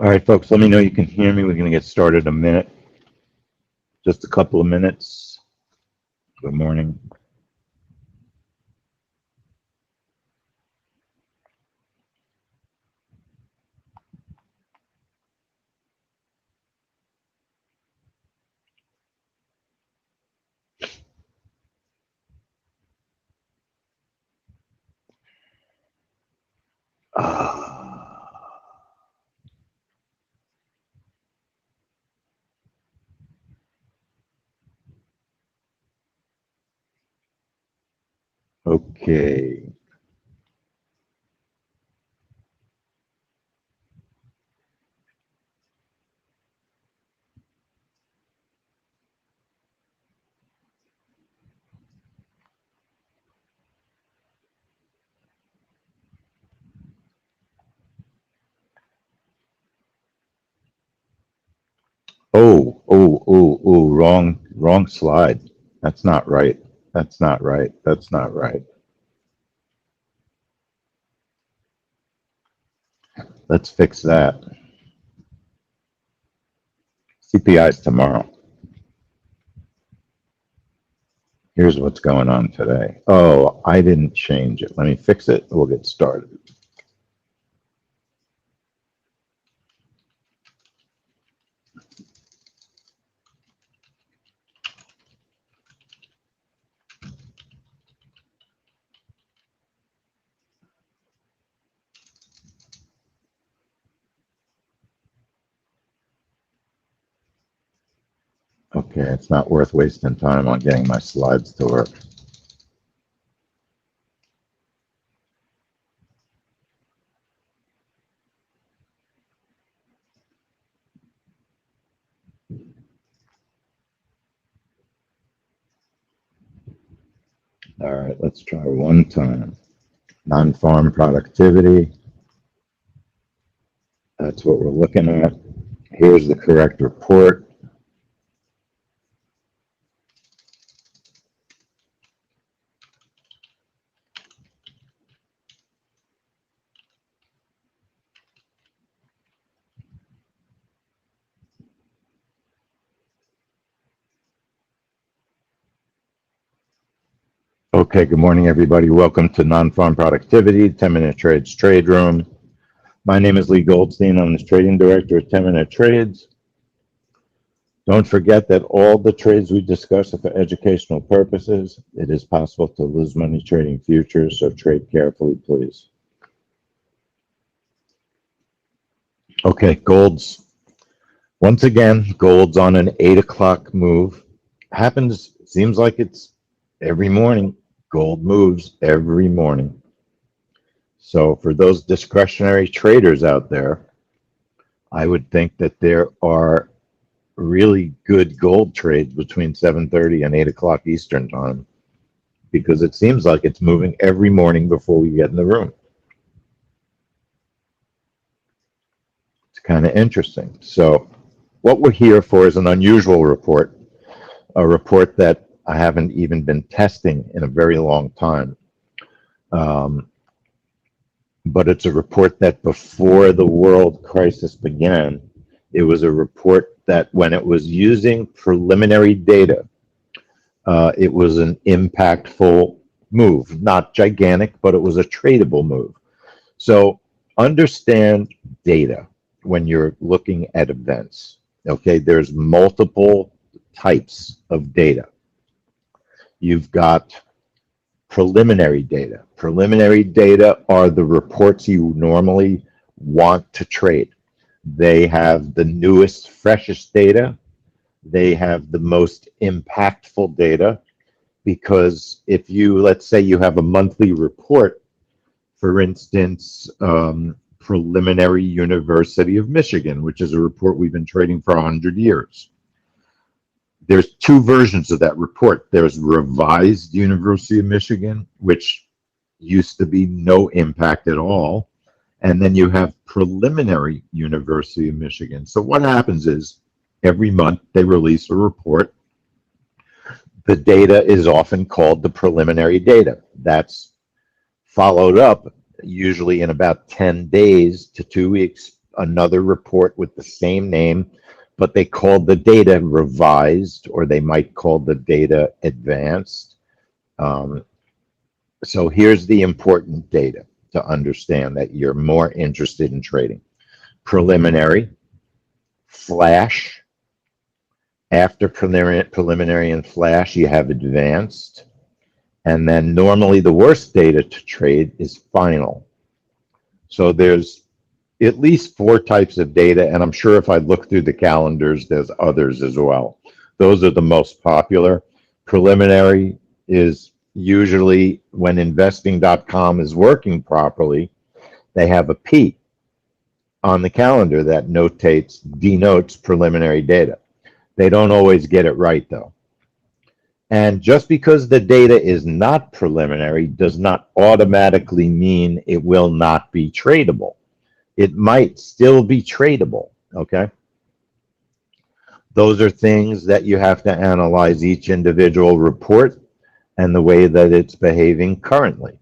All right, folks, let me know you can hear me. We're going to get started in a minute, just a couple of minutes. Good morning. Okay. Oh, wrong slide. That's not right. That's not right. That's not right. Let's fix that. CPI is tomorrow. Here's what's going on today. Oh, I didn't change it. Let me fix it. We'll get started. Okay, it's not worth wasting time on getting my slides to work. All right, let's try one time. Non-farm productivity. That's what we're looking at. Here's the correct report. Okay, good morning, everybody. Welcome to Non-Farm Productivity, 10-Minute Trades Trade Room. My name is Lee Goldstein. I'm the trading director at 10-Minute Trades. Don't forget that all the trades we discuss are for educational purposes. It is possible to lose money trading futures, so trade carefully, please. Okay, once again, gold's on an 8 o'clock move. Seems like it's every morning. Gold moves every morning. So for those discretionary traders out there, I would think that there are really good gold trades between 7:30 and 8 o'clock Eastern time, because it seems like it's moving every morning before we get in the room. It's kind of interesting. So what we're here for is an unusual report, a report that I haven't even been testing in a very long time. But it's a report that before the world crisis began, it was a report that when it was using preliminary data, it was an impactful move, not gigantic, but it was a tradable move. So understand data when you're looking at events. Okay, there's multiple types of data. You've got preliminary data. Preliminary data are the reports you normally want to trade. They have the newest, freshest data. They have the most impactful data, because if let's say you have a monthly report, for instance, Preliminary University of Michigan, which is a report we've been trading for 100 years. There's two versions of that report. There's Revised University of Michigan, which used to be no impact at all. And then you have Preliminary University of Michigan. So what happens is every month they release a report. The data is often called the preliminary data. That's followed up usually in about 10 days to 2 weeks another report with the same name, but they called the data revised, or they might call the data advanced. So here's the important data to understand that you're more interested in trading. Preliminary, flash. After preliminary and flash, you have advanced. And then normally the worst data to trade is final. So there's at least 4 types of data, and I'm sure if I look through the calendars, there's others as well. Those are the most popular. Preliminary is usually when investing.com is working properly, they have a P on the calendar that denotes preliminary data. They don't always get it right though. And just because the data is not preliminary does not automatically mean it will not be tradable. It might still be tradable, okay? Those are things that you have to analyze each individual report and the way that it's behaving currently.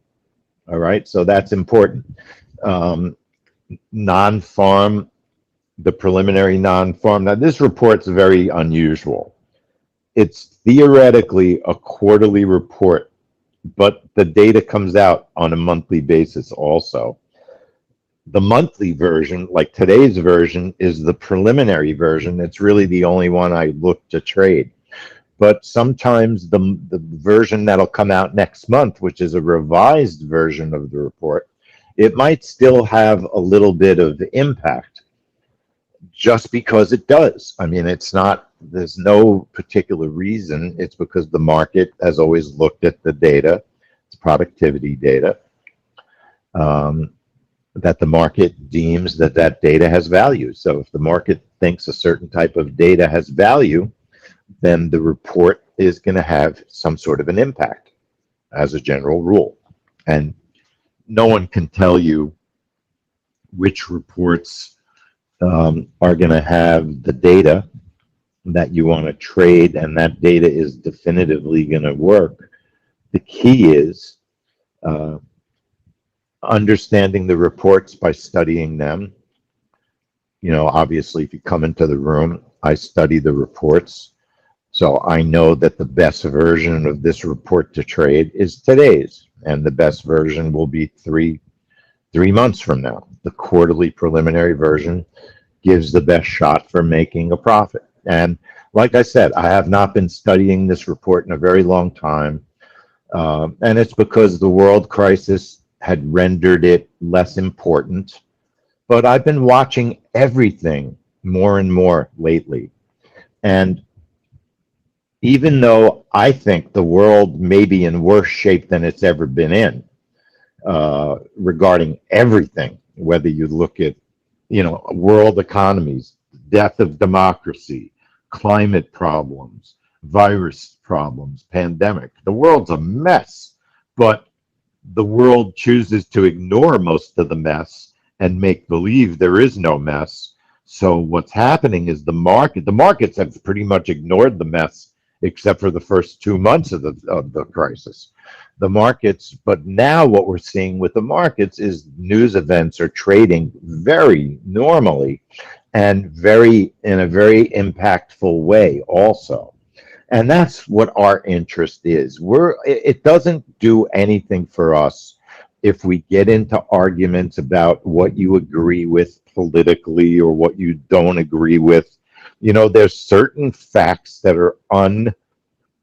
All right, so that's important. Non-farm, the preliminary non-farm. Now this report's very unusual. It's theoretically a quarterly report, but the data comes out on a monthly basis also. The monthly version, like today's version, is the preliminary version. It's really the only one I look to trade. But sometimes the version that'll come out next month, which is a revised version of the report, it might still have a little bit of impact just because it does. I mean, it's not, there's no particular reason. It's because the market has always looked at the data, it's productivity data, that the market deems that that data has value. So if the market thinks a certain type of data has value, then the report is going to have some sort of an impact as a general rule. And no one can tell you which reports are going to have the data that you want to trade, and that data is definitively going to work. The key is understanding the reports by studying them. You know, obviously, if you come into the room, I study the reports. So I know that the best version of this report to trade is today's, and the best version will be three months from now. The quarterly preliminary version gives the best shot for making a profit. And like I said, I have not been studying this report in a very long time. And it's because the world crisis had rendered it less important. But I've been watching everything more and more lately. And even though I think the world may be in worse shape than it's ever been in, regarding everything, whether you look at, you know, world economies, death of democracy, climate problems, virus problems, pandemic. The world's a mess, but the world chooses to ignore most of the mess and make believe there is no mess. So what's happening is the markets have pretty much ignored the mess except for the first 2 months of the crisis. The markets, but now what we're seeing with the markets is news events are trading very normally and in a very impactful way also. And that's what our interest is. It doesn't do anything for us if we get into arguments about what you agree with politically or what you don't agree with. You know, there's certain facts that are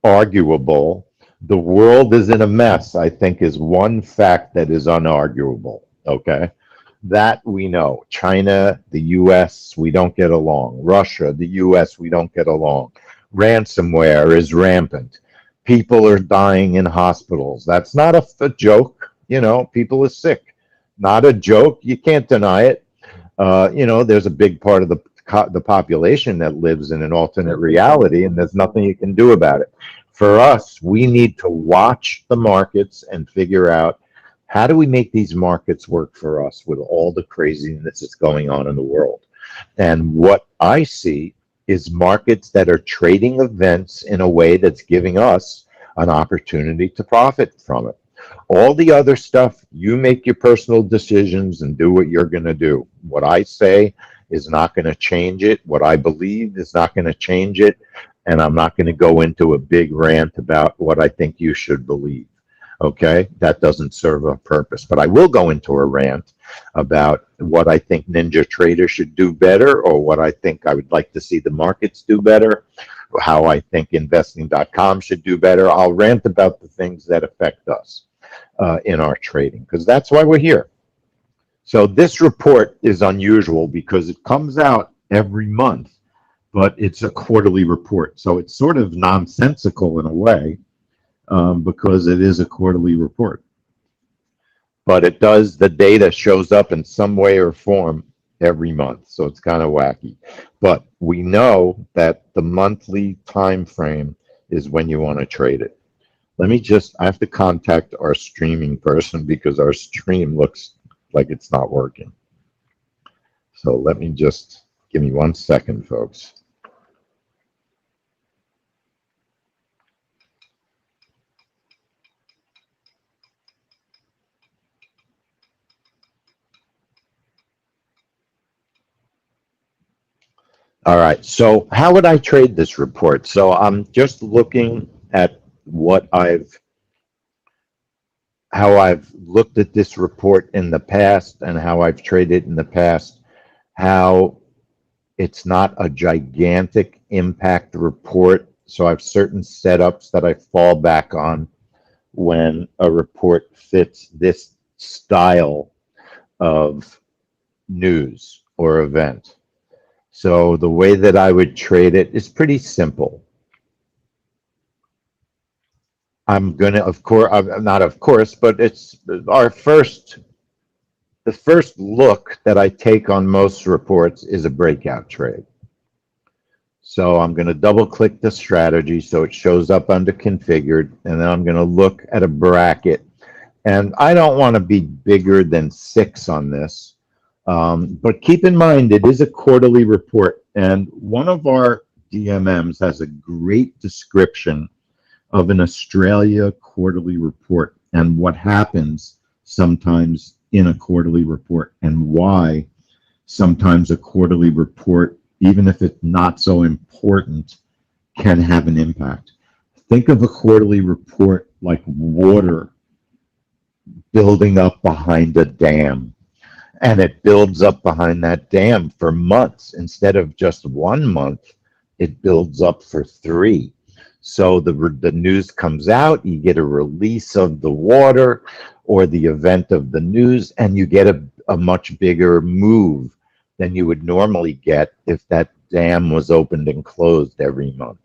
unarguable. The world is in a mess, I think, is one fact that is unarguable, okay? That we know. China, the US, we don't get along. Russia, the US, we don't get along. Ransomware is rampant. People are dying in hospitals. That's not a joke. You know, people are sick. Not a joke. You can't deny it. You know, there's a big part of the population that lives in an alternate reality, and there's nothing you can do about it. For us, we need to watch the markets and figure out, how do we make these markets work for us with all the craziness that's going on in the world? And what I see is markets that are trading events in a way that's giving us an opportunity to profit from it. All the other stuff, you make your personal decisions and do what you're going to do. What I say is not going to change it. What I believe is not going to change it. And I'm not going to go into a big rant about what I think you should believe. Okay, that doesn't serve a purpose. But I will go into a rant about what I think Ninja Trader should do better, or what I think I would like to see the markets do better, or how I think investing.com should do better. I'll rant about the things that affect us in our trading, because that's why we're here. So this report is unusual because it comes out every month, but it's a quarterly report. So it's sort of nonsensical in a way, because it is a quarterly report. But it does, the data shows up in some way or form every month. So it's kind of wacky. But we know that the monthly time frame is when you want to trade it. Let me just, I have to contact our streaming person because our stream looks like it's not working. So let me just, give me 1 second, folks. All right, so how would I trade this report? So I'm just looking at how I've looked at this report in the past and how I've traded in the past, how it's not a gigantic impact report. So I have certain setups that I fall back on when a report fits this style of news or event. So the way that I would trade it is pretty simple. I'm going to, of course, not of course, but it's the first look that I take on most reports is a breakout trade. So I'm going to double click the strategy so it shows up under configured, and then I'm going to look at a bracket. And I don't want to be bigger than 6 on this. But keep in mind, it is a quarterly report, and one of our DMMs has a great description of an Australia quarterly report and what happens sometimes in a quarterly report, and why sometimes a quarterly report, even if it's not so important, can have an impact. Think of a quarterly report like water building up behind a dam. And it builds up behind that dam for months. Instead of just 1 month, it builds up for 3. So the news comes out, you get a release of the water or the event of the news, and you get a much bigger move than you would normally get if that dam was opened and closed every month.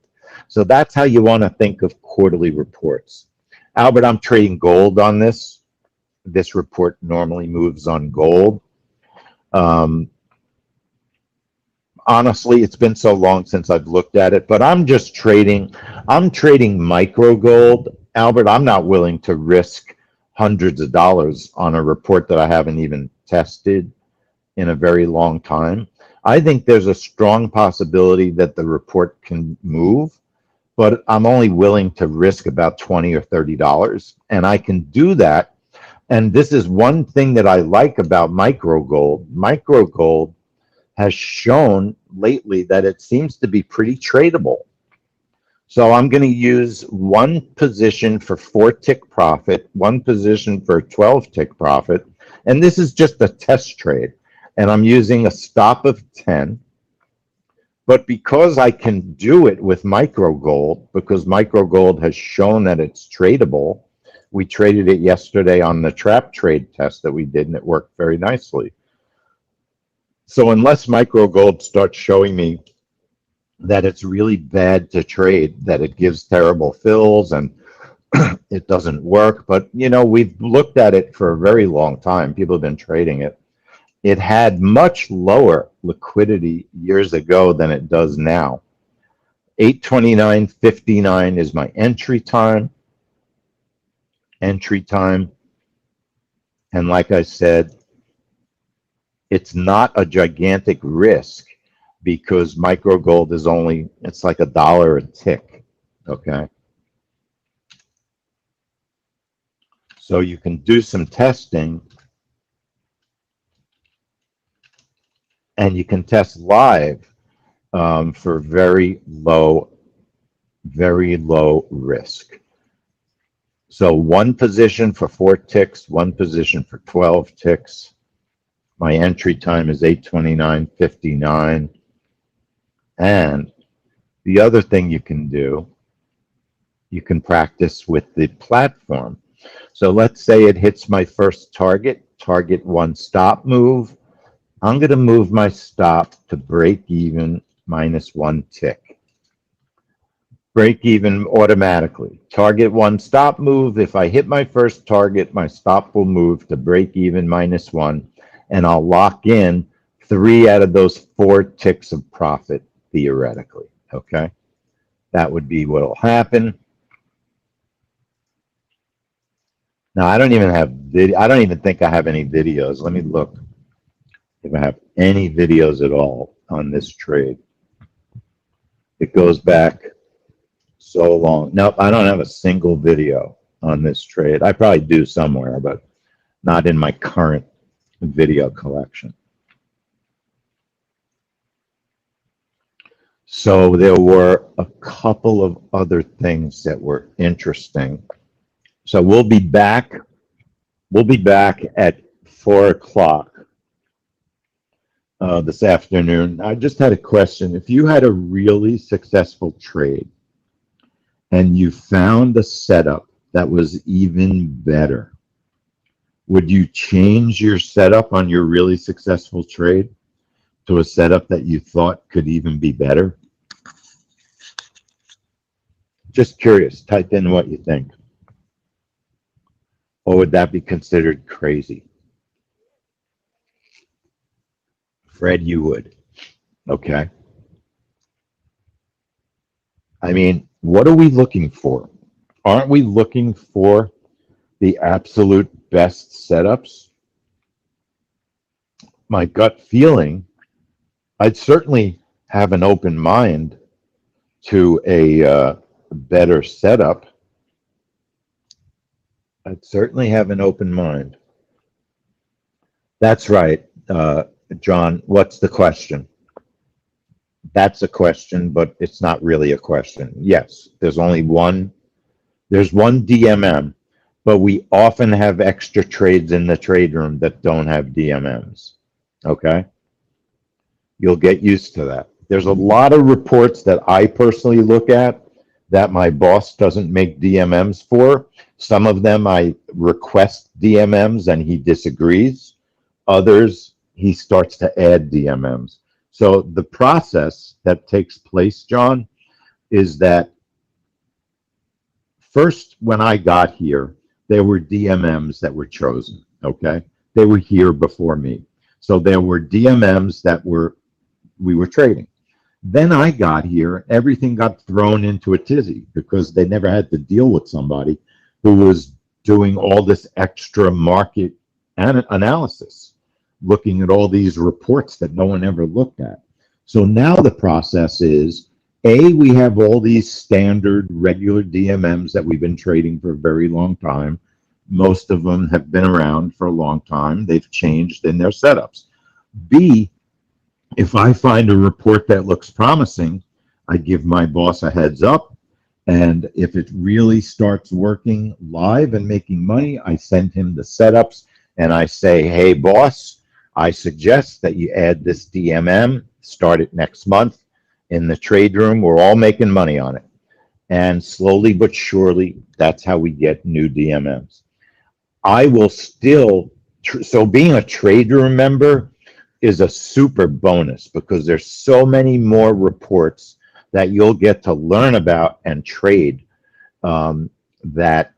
So that's how you want to think of quarterly reports. Albert, I'm trading gold on this. This report normally moves on gold. Honestly, it's been so long since I've looked at it, but I'm trading micro gold. Albert, I'm not willing to risk hundreds of dollars on a report that I haven't even tested in a very long time. I think there's a strong possibility that the report can move, but I'm only willing to risk about $20 or $30, and I can do that. And this is one thing that I like about micro gold. Micro gold has shown lately that it seems to be pretty tradable. So I'm going to use one position for 4 tick profit, one position for 12 tick profit, and this is just a test trade. And I'm using a stop of 10. But because I can do it with micro gold, because micro gold has shown that it's tradable, we traded it yesterday on the trap trade test that we did, and it worked very nicely. So unless micro gold starts showing me that it's really bad to trade, that it gives terrible fills and it doesn't work, but you know, we've looked at it for a very long time. People have been trading it. It had much lower liquidity years ago than it does now. 829.59 is my entry time. And like I said, it's not a gigantic risk because micro gold is only, it's like $1 a tick. Okay. So you can do some testing and you can test live for very low risk. So one position for 4 ticks, one position for 12 ticks. My entry time is 8:29:59. And the other thing you can do, you can practice with the platform. So let's say it hits my first target 1 stop move. I'm going to move my stop to break even minus 1 tick. Break even automatically. Target 1 stop move. If I hit my first target, my stop will move to break even minus 1, and I'll lock in 3 out of those 4 ticks of profit theoretically. Okay, that would be what will happen. Now I don't even have video. I don't even think I have any videos. Let me look if I have any videos at all on this trade. It goes back so long. Nope, I don't have a single video on this trade. I probably do somewhere, but not in my current video collection. So there were a couple of other things that were interesting. So we'll be back at 4 o'clock this afternoon. I just had a question. If you had a really successful trade and you found a setup that was even better, would you change your setup on your really successful trade to a setup that you thought could even be better? Just curious. Type in what you think. Or would that be considered crazy? Fred, you would. Okay. I mean, what are we looking for? Aren't we looking for the absolute best setups? My gut feeling, I'd certainly have an open mind to a better setup. I'd certainly have an open mind. That's right, John. What's the question? That's a question, but it's not really a question. Yes, there's only one. There's one DMM, but we often have extra trades in the trade room that don't have DMMs. Okay? You'll get used to that. There's a lot of reports that I personally look at that my boss doesn't make DMMs for. Some of them I request DMMs and he disagrees. Others, he starts to add DMMs. So the process that takes place, John, is that first, when I got here, there were DMMs that were chosen, okay? They were here before me. So there were DMMs that we were trading. Then I got here, everything got thrown into a tizzy because they never had to deal with somebody who was doing all this extra market analysis, looking at all these reports that no one ever looked at. So now the process is, we have all these standard regular DMMs that we've been trading for a very long time. Most of them have been around for a long time. They've changed in their setups. B, if I find a report that looks promising, I give my boss a heads up. And if it really starts working live and making money, I send him the setups and I say, hey, boss, I suggest that you add this DMM, start it next month in the trade room. We're all making money on it. And slowly but surely, that's how we get new DMMs. I will still, so being a trade room member is a super bonus because there's so many more reports that you'll get to learn about and trade that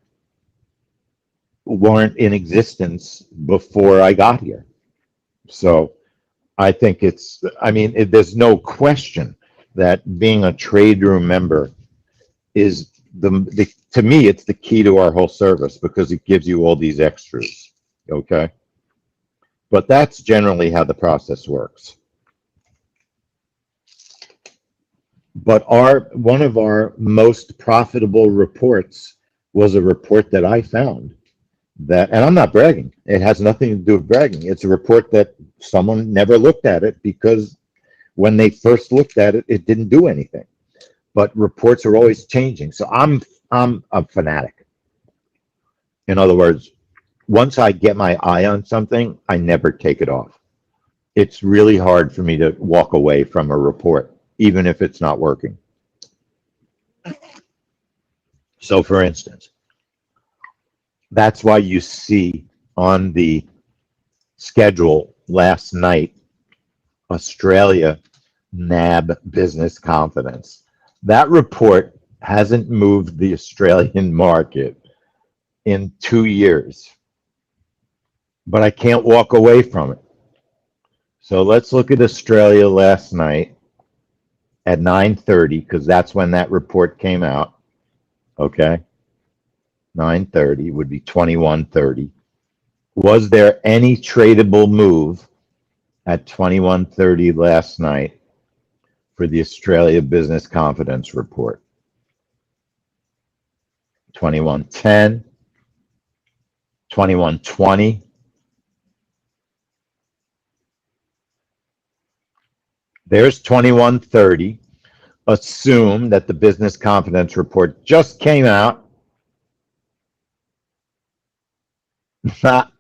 weren't in existence before I got here. So I think there's no question that being a trade room member is to me, it's the key to our whole service because it gives you all these extras, okay? But that's generally how the process works. But one of our most profitable reports was a report that I found. that, and I'm not bragging. It has nothing to do with bragging. It's a report that someone never looked at it because when they first looked at it, it didn't do anything. But reports are always changing. So I'm a fanatic. In other words, once I get my eye on something, I never take it off. It's really hard for me to walk away from a report, even if it's not working. So for instance, that's why you see on the schedule last night, Australia NAB business confidence. That report hasn't moved the Australian market in 2 years, but I can't walk away from it. So let's look at Australia last night at 9:30, because that's when that report came out. Okay, 9:30 would be 21:30. Was there any tradable move at 21:30 last night for the Australia Business Confidence Report? 21:10, 21:20. There's 21:30. Assume that the Business Confidence Report just came out. Not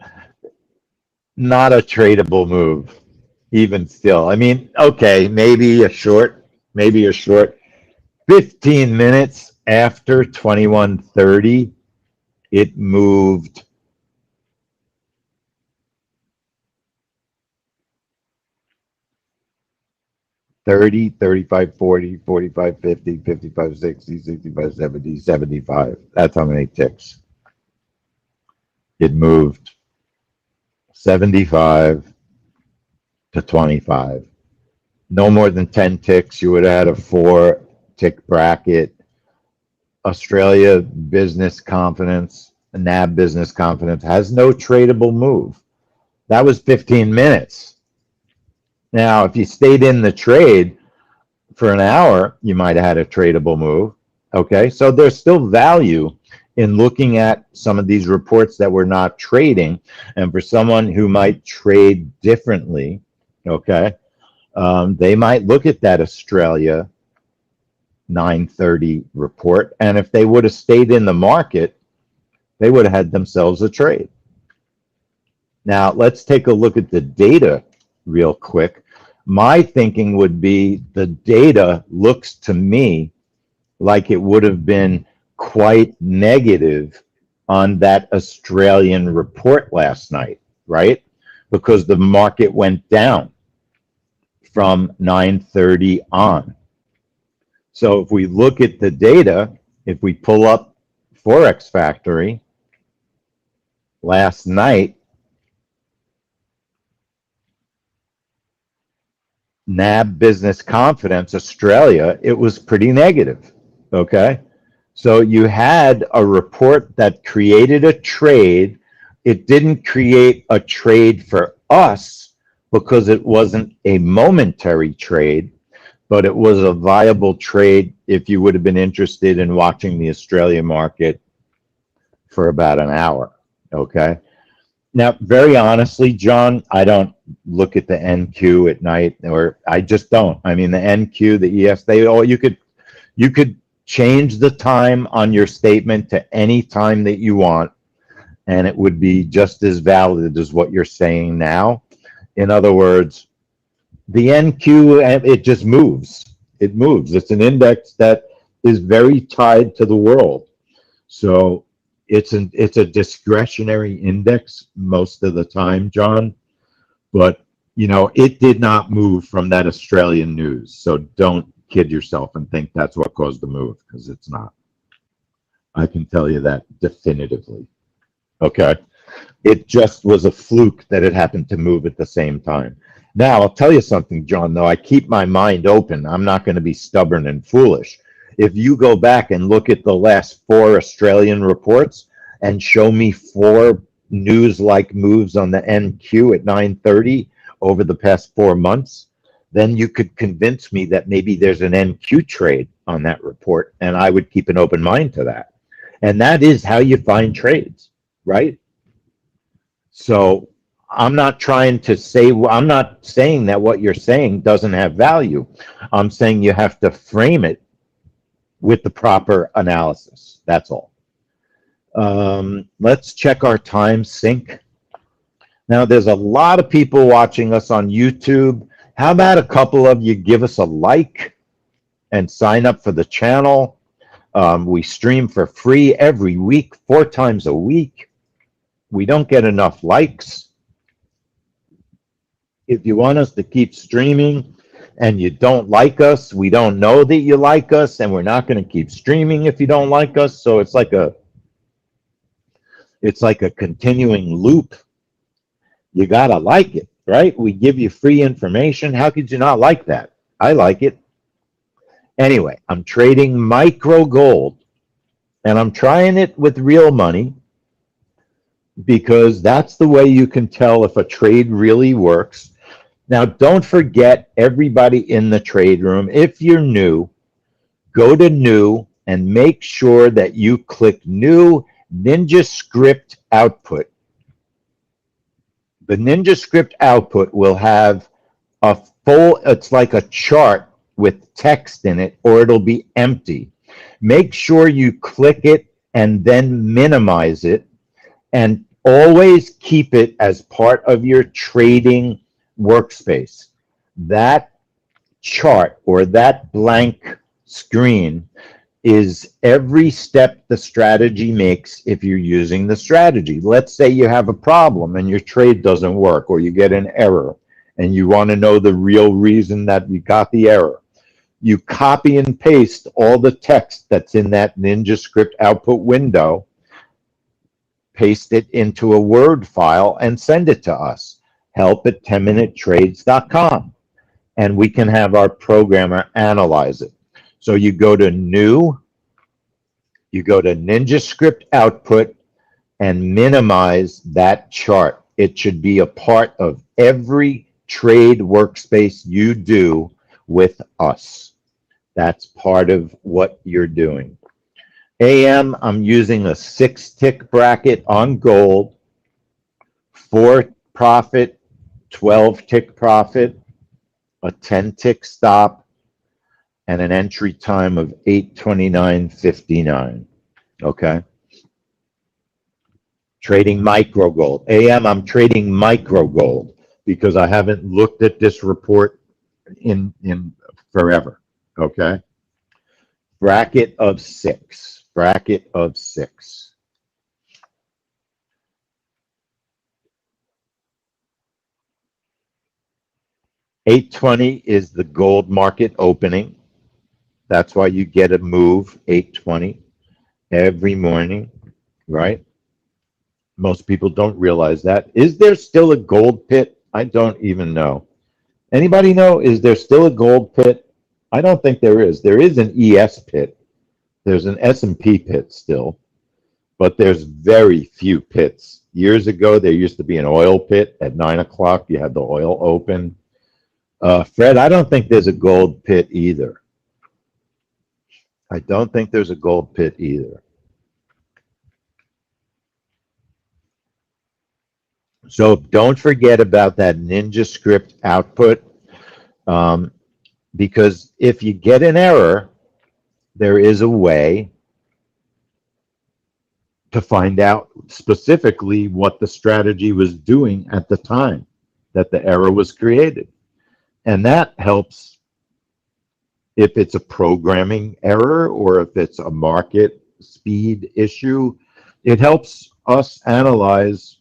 a tradable move, even still. I mean, okay, maybe a short. 15 minutes after 21:30, it moved 30, 35, 40, 45, 50, 55, 60, 65, 70, 75. That's how many ticks. It moved 75 to 25. No more than 10 ticks. You would have had a 4-tick bracket. Australia Business Confidence, NAB Business Confidence, has no tradable move. That was 15 minutes. Now, if you stayed in the trade for an hour, you might have had a tradable move. Okay, so there's still value in looking at some of these reports that we're not trading. And for someone who might trade differently, okay, they might look at that Australia 9:30 report, and if they would have stayed in the market, they would have had themselves a trade. Now, let's take a look at the data real quick. My thinking would be the data looks to me like it would have been quite negative on that Australian report last night, right? Because the market went down from 9:30 on. So if we look at the data, if we pull up Forex Factory last night, NAB Business Confidence Australia, it was pretty negative. Okay, so you had a report that created a trade. It didn't create a trade for us because it wasn't a momentary trade, but it was a viable trade if you would have been interested in watching the Australian market for about an hour. Okay. Now, very honestly, John, I don't look at the NQ at night, or I just don't. I mean, the NQ, the ES, you could change the time on your statement to any time that you want, and it would be just as valid as what you're saying now. In other words, the NQ, it just moves. It moves. It's an index that is very tied to the world. So it's a discretionary index most of the time, John. But, you know, it did not move from that Australian news. So don't kid yourself and think that's what caused the move, because it's not. I can tell you that definitively. Okay. It just was a fluke that it happened to move at the same time. Now, I'll tell you something, John, though. I keep my mind open. I'm not going to be stubborn and foolish. If you go back and look at the last 4 Australian reports and show me 4 news-like moves on the NQ at 9:30 over the past 4 months, then you could convince me that maybe there's an NQ trade on that report, and I would keep an open mind to that. And that is how you find trades, right? So I'm not trying to say, I'm not saying that what you're saying doesn't have value. I'm saying you have to frame it with the proper analysis. That's all. Let's check our time sync. Now, there's a lot of people watching us on YouTube. How about a couple of you give us a like and sign up for the channel? We stream for free every week, 4 times a week. We don't get enough likes. If you want us to keep streaming and you don't like us, we don't know that you like us, and we're not going to keep streaming if you don't like us. So it's like a continuing loop. You got to like it, right? We give you free information. How could you not like that? I like it. Anyway, I'm trading micro gold, and I'm trying it with real money because that's the way you can tell if a trade really works. Now, don't forget, everybody in the trade room, if you're new, go to new and make sure that you click new Ninja Script output. The Ninja Script output will have a full, it's like a chart with text in it, or it'll be empty. Make sure you click it and then minimize it, and always keep it as part of your trading workspace. That chart or that blank screen is every step the strategy makes if you're using the strategy. Let's say you have a problem and your trade doesn't work, or you get an error and you want to know the real reason that you got the error. You copy and paste all the text that's in that Ninja Script output window, paste it into a Word file, and send it to us. help@10minutetrades.com, and we can have our programmer analyze it. So you go to new, you go to Ninja Script output, and minimize that chart. It should be a part of every trade workspace you do with us. That's part of what you're doing. AM, I'm using a 6-tick bracket on gold, 4 profit, 12-tick profit, a 10-tick stop, and an entry time of 8:29.59. Okay. Trading micro gold. AM, I'm trading micro gold because I haven't looked at this report in forever. Okay. Bracket of 6. Bracket of 6. $8.20 is the gold market opening. That's why you get a move, $8.20, every morning, right? Most people don't realize that. Is there still a gold pit? I don't even know. Anybody know? Is there still a gold pit? I don't think there is. There is an ES pit. There's an S&P pit still, but there's very few pits. Years ago, there used to be an oil pit at 9 o'clock. You had the oil open. Fred, I don't think there's a gold pit either. I don't think there's a gold pit either. So don't forget about that Ninja Script output, because if you get an error, there is a way to find out specifically what the strategy was doing at the time that the error was created. And that helps if it's a programming error or if it's a market speed issue. It helps us analyze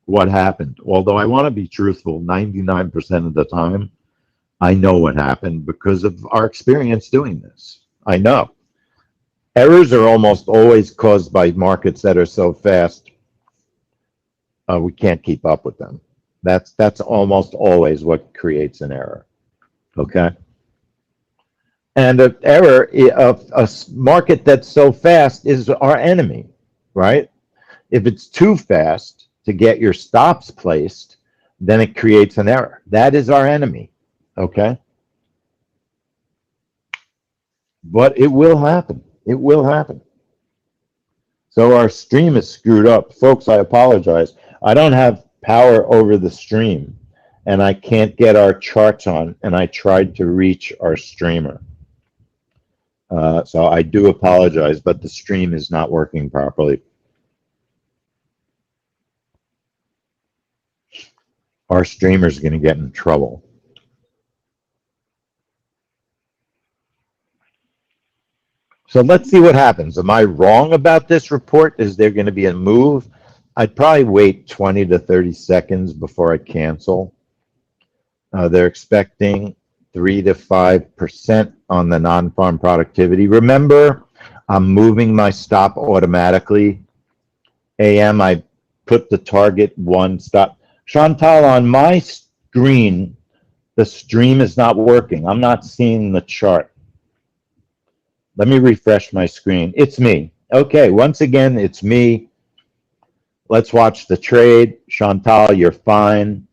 what happened. Although I want to be truthful, 99% of the time, I know what happened because of our experience doing this. I know. Errors are almost always caused by markets that are so fast, we can't keep up with them. That's almost always what creates an error. Okay? And an error of a market that's so fast is our enemy, right? If it's too fast to get your stops placed, then it creates an error. That is our enemy, okay? But it will happen. It will happen. So our stream is screwed up. Folks, I apologize. I don't have power over the stream, and I can't get our charts on, and I tried to reach our streamer. So I do apologize, but the stream is not working properly. Our streamer's going to get in trouble. So let's see what happens. Am I wrong about this report? Is there going to be a move? I'd probably wait 20 to 30 seconds before I cancel. They're expecting 3 to 5% on the non-farm productivity. Remember, I'm moving my stop automatically. AM, I put the target one stop. Chantal, on my screen, the stream is not working. I'm not seeing the chart. Let me refresh my screen. It's me. Okay, once again, it's me. Let's watch the trade. Chantal, you're fine.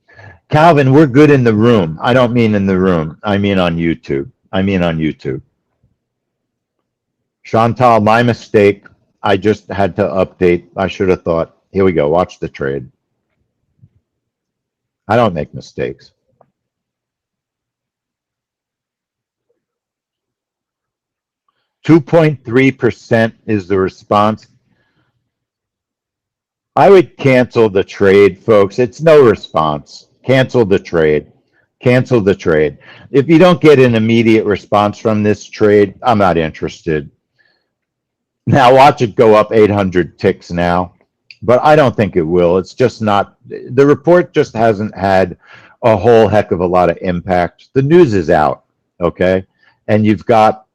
Calvin, we're good in the room. I don't mean in the room. I mean on YouTube. Chantal, my mistake. I just had to update. I should have thought. Here we go. Watch the trade. I don't make mistakes. .3% is the response. I would cancel the trade, folks. It's no response. Cancel the trade. Cancel the trade. If you don't get an immediate response from this trade, I'm not interested. Now watch it go up 800 ticks now, but I don't think it will. It's just not, the report just hasn't had a whole heck of a lot of impact. The news is out, okay? And you've got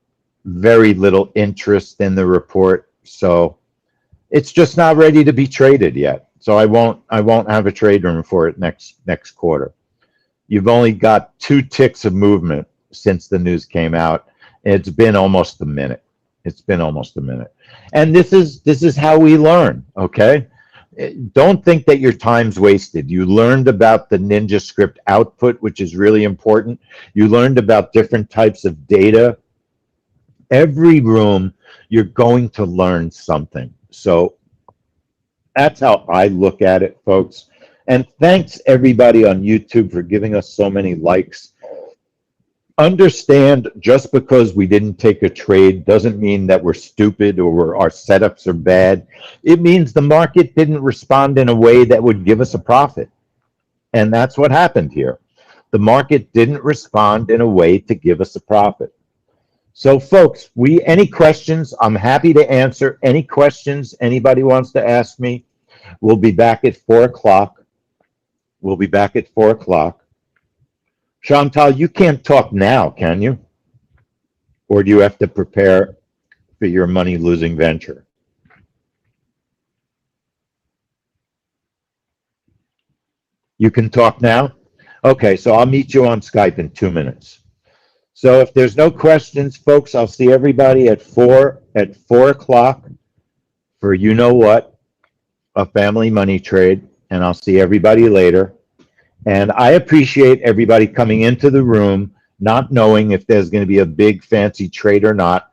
very little interest in the report, so it's just not ready to be traded yet. So I won't have a trade room for it next quarter. You've only got 2 ticks of movement since the news came out. It's been almost a minute. And this is how we learn, okay? Don't think that your time's wasted. You learned about the Ninja script output, which is really important. You learned about different types of data. Every room, you're going to learn something. So that's how I look at it, folks. And thanks everybody on YouTube for giving us so many likes. Understand, just because we didn't take a trade doesn't mean that we're stupid or our setups are bad. It means the market didn't respond in a way that would give us a profit. And that's what happened here. The market didn't respond in a way to give us a profit. So folks, any questions, I'm happy to answer any questions anybody wants to ask me. We'll be back at 4 o'clock. Chantal, you can't talk now, can you? Or do you have to prepare for your money-losing venture? You can talk now? Okay, so I'll meet you on Skype in 2 minutes. So if there's no questions, folks, I'll see everybody at 4 o'clock for you know what, a family money trade, and I'll see everybody later. And I appreciate everybody coming into the room, not knowing if there's going to be a big fancy trade or not.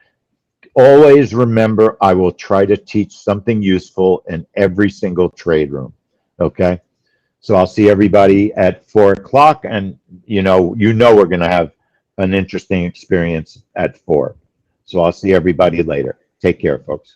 Always remember, I will try to teach something useful in every single trade room. Okay? So I'll see everybody at 4 o'clock, and you know we're going to have an interesting experience at 4. So I'll see everybody later. Take care, folks.